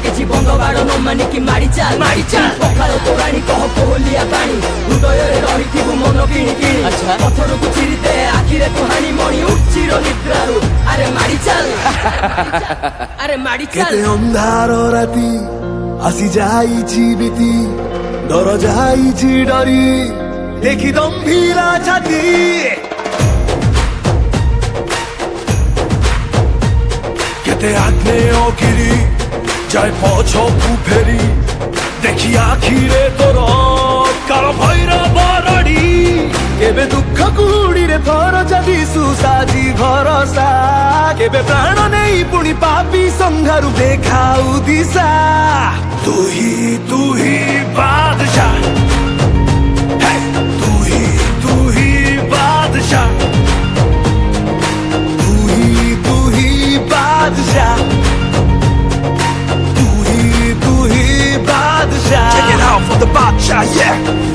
କିଛି ବନ୍ଦ ବାଡ଼ ନ ମାନିକି ମାଡ଼ି ଚାଲ ପଖାଳ ତୋରାଣି କହ କୋହଲିଆ ପାଣି ହୃଦୟରେ ରହିଥିବୁ ମନ କିଣି କିଣି ପଥରକୁ ଚିରିଦେ ଆଖିରେ ତୁ ହାଣି ମଣି ଉଠିର ନିଦ୍ରାରୁ ଆରେ ମାଡ଼ି ଚାଲ ଆରେ ମାଡ଼ି ଚାଲ କେତେ ଅନ୍ଧାର ରାତି ଆସି ଯାଇଛି ବିତି ଡର ଯାଇଛି ଡରି ଦେଖି ଦମ୍ଭୀରା ଛାତି କେତେ ଆଗ୍ନେୟ ଗିରି যায় পছকু ফেরি দেখি আখিরে তোর কাল ভৈরব রড়ি কেবে দুঃখ কুড়িরে ভরসা দিশু সাজি ভরসা কেবে প্রাণ নেই পুଣି পাপি সংহারু দেখাউ দিশা তুহি বাদশা তুহি বাদশা তুহি বাদশা Check it out for the Bacha, yeah.